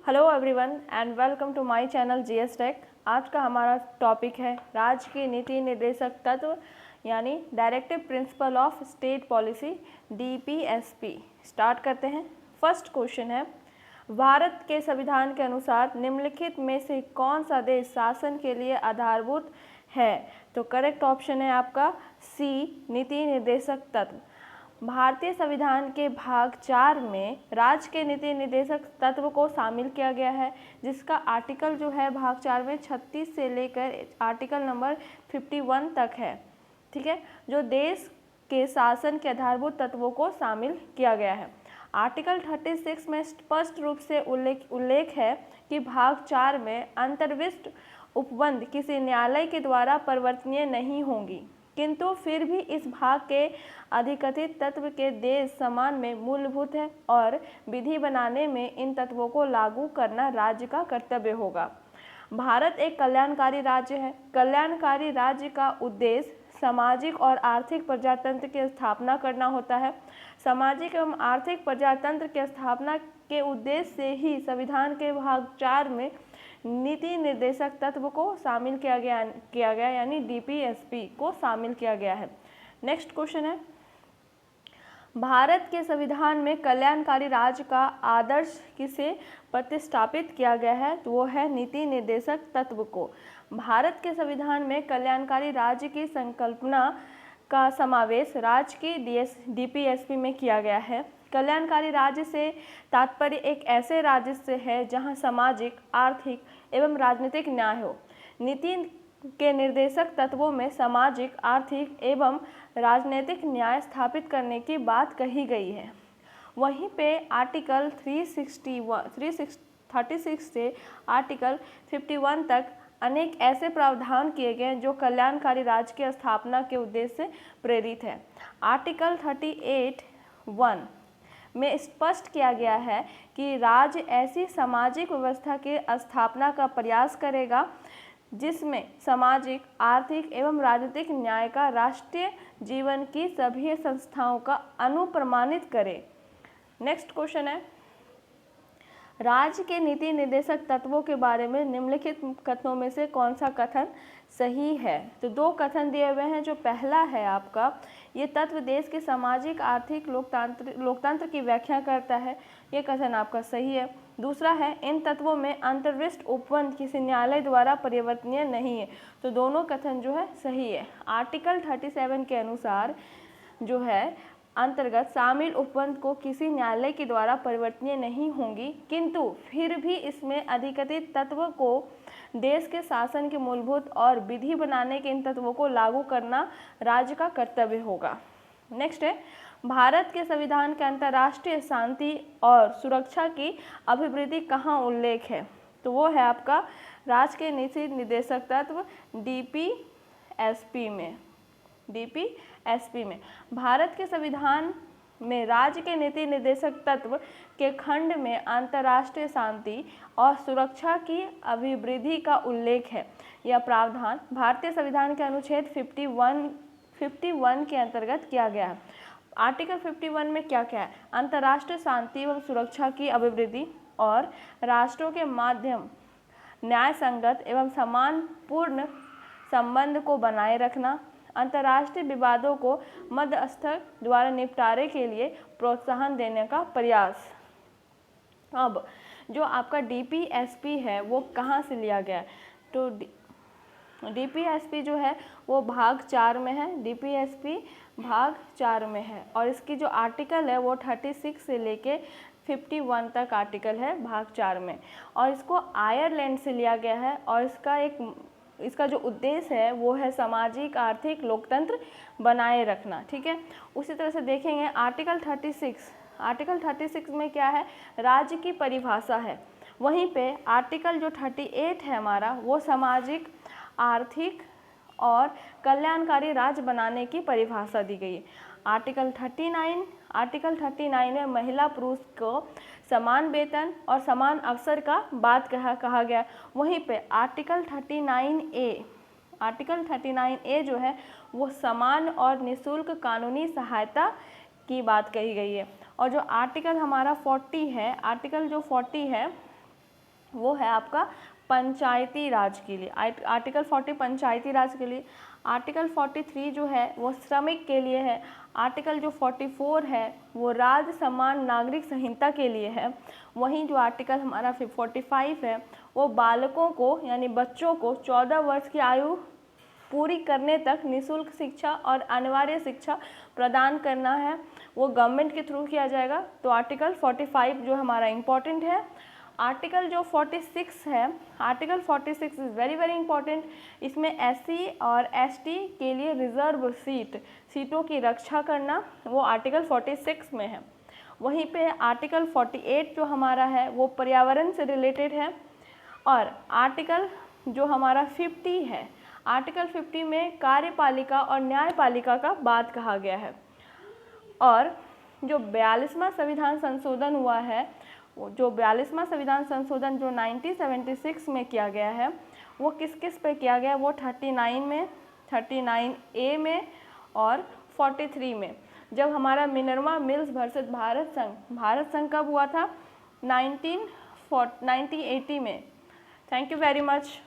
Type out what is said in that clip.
Hello everyone and welcome to my channel GS tech. आज का हमारा टॉपिक है राज्य की नीति निर्देशक तत्व यानी directive principle of state policy DPSP. Start करते हैं। फर्स्ट क्वेश्चन है, भारत के संविधान के अनुसार निम्नलिखित में से कौन सा देश शासन के लिए आधारभूत है? तो करेक्ट ऑप्शन है आपका सी, नीति निर्देशक तत्व। भारतीय संविधान के भाग 4 में राज्य के नीति निर्देशक तत्व को शामिल किया गया है, जिसका आर्टिकल जो है भाग 4 में 36 से लेकर आर्टिकल नंबर 51 तक है। ठीक है, जो देश के शासन के आधारभूत तत्वों को शामिल किया गया है। आर्टिकल 36 में स्पष्ट रूप से उल्लेख है कि भाग 4 में अंतर्विष्ट उपबंध किसी न्यायालय के द्वारा परिवर्तनीय नहीं होंगी, किंतु फिर भी इस भाग के अधिकथित तत्व के देश समान में मूलभूत है और विधि बनाने में इन तत्वों को लागू करना राज्य का कर्तव्य होगा। भारत एक कल्याणकारी राज्य है। कल्याणकारी राज्य का उद्देश्य सामाजिक और आर्थिक प्रजातंत्र की स्थापना करना होता है। सामाजिक एवं आर्थिक प्रजातंत्र की स्थापना के उद्देश्य से ही संविधान के भाग 4 में नीति निर्देशक तत्व को शामिल किया गया यानी डीपीएसपी को शामिल किया गया है। नेक्स्ट क्वेश्चन है, भारत के संविधान में कल्याणकारी राज्य का आदर्श किसे प्रतिस्थापित किया गया है? तो वो है नीति निर्देशक तत्व को। भारत के संविधान में कल्याणकारी राज्य की संकल्पना का समावेश राज्य की डीपीएसपी में किया गया है। कल्याणकारी राज्य से तात्पर्य एक ऐसे राज्य से है जहां सामाजिक, आर्थिक एवं राजनीतिक न्याय हो। नीति के निर्देशक तत्वों में सामाजिक, आर्थिक एवं राजनीतिक न्याय स्थापित करने की बात कही गई है। वहीं पे आर्टिकल 336 से आर्टिकल 51 तक अनेक ऐसे प्रावधान किए गए जो कल्याणकारी राज्य की स्थापना के उद्देश्य से प्रेरित है। आर्टिकल 38(1) में स्पष्ट किया गया है कि राज्य ऐसी सामाजिक व्यवस्था की स्थापना का प्रयास करेगा जिसमें सामाजिक, आर्थिक एवं राजनीतिक न्याय का राष्ट्रीय जीवन की सभी संस्थाओं का अनुप्रमाणित करे। नेक्स्ट क्वेश्चन है, राज्य के नीति निर्देशक तत्वों के बारे में निम्नलिखित कथनों में से कौन सा कथन सही है? तो दो कथन दिए हुए हैं। जो पहला है आपका, ये तत्व देश के सामाजिक, आर्थिक, लोकतंत्र की व्याख्या करता है। ये कथन आपका सही है। दूसरा है, इन तत्वों में अंतर्विष्ट उपबंध किसी न्यायालय द्वारा परिवर्तनीय नहीं है। तो दोनों कथन जो है सही है। आर्टिकल 37 के अनुसार जो है अंतर्गत शामिल उपबंध को किसी न्यायालय के द्वारा परिवर्तनीय नहीं होंगी, किंतु फिर भी इसमें अधिकथित तत्व को देश के शासन के मूलभूत और विधि बनाने के इन तत्वों को लागू करना राज्य का कर्तव्य होगा। नेक्स्ट है, भारत के संविधान के अंतर्राष्ट्रीय शांति और सुरक्षा की अभिवृद्धि कहाँ उल्लेख है? तो वो है आपका राज्य के नीति निर्देशक तत्व डीपीएसपी में। भारत के संविधान में राज्य के नीति निर्देशक तत्व के खंड में अंतर्राष्ट्रीय शांति और सुरक्षा की अभिवृद्धि का उल्लेख है। यह प्रावधान भारतीय संविधान के अनुच्छेद 51 के अंतर्गत किया गया है। आर्टिकल 51 में क्या क्या है? अंतर्राष्ट्रीय शांति एवं सुरक्षा की अभिवृद्धि और राष्ट्रों के माध्यम न्याय संगत एवं सम्मानपूर्ण संबंध को बनाए रखना, अंतर्राष्ट्रीय विवादों को मध्यस्थक द्वारा निपटारे के लिए प्रोत्साहन देने का प्रयास। अब जो आपका डीपीएसपी है वो कहाँ से लिया गया है? तो डीपीएसपी जो है वो भाग 4 में है। डीपीएसपी भाग 4 में है और इसकी जो आर्टिकल है वो 36 से लेके 51 तक आर्टिकल है भाग 4 में, और इसको आयरलैंड से लिया गया है। और इसका जो उद्देश्य है वो है सामाजिक, आर्थिक, लोकतंत्र बनाए रखना। ठीक है, उसी तरह से देखेंगे आर्टिकल 36 में क्या है? राज्य की परिभाषा है। वहीं पे आर्टिकल जो 38 है हमारा वो सामाजिक, आर्थिक और कल्याणकारी राज्य बनाने की परिभाषा दी गई है। आर्टिकल 39 में महिला पुरुष को समान वेतन और समान अवसर का बात कहा गया। वहीं पे आर्टिकल 39A जो है वो समान और निःशुल्क कानूनी सहायता की बात कही गई है। और जो आर्टिकल हमारा 40 है, आर्टिकल जो 40 है वो है आपका पंचायती राज के लिए। आर्टिकल 40 पंचायती राज के लिए। आर्टिकल 43 जो है वो श्रमिक के लिए है। आर्टिकल जो 44 है वो राज्य समान नागरिक संहिता के लिए है। वहीं जो आर्टिकल हमारा 45 है वो बालकों को यानी बच्चों को 14 वर्ष की आयु पूरी करने तक निःशुल्क शिक्षा और अनिवार्य शिक्षा प्रदान करना है, वो गवर्नमेंट के थ्रू किया जाएगा। तो आर्टिकल 45 जो हमारा इम्पॉर्टेंट है। आर्टिकल जो 46 है, article 46 is very very important. इसमें एससी और एसटी के लिए रिजर्व सीटों की रक्षा करना, वो आर्टिकल 46 में है। वहीं पे आर्टिकल 48 जो हमारा है वो पर्यावरण से रिलेटेड है। और आर्टिकल जो हमारा 50 है, आर्टिकल 50 में कार्यपालिका और न्यायपालिका का बात कहा गया है। और जो 42वां संविधान संशोधन हुआ है, जो 42वां संविधान संशोधन जो 1976 में किया गया है, वो किस किस पे किया गया है, वो 39 में, 39A में और 43 में। जब हमारा मिनर्वा मिल्स वर्सेस भारत संघ कब हुआ था? 1980 में। Thank you very much.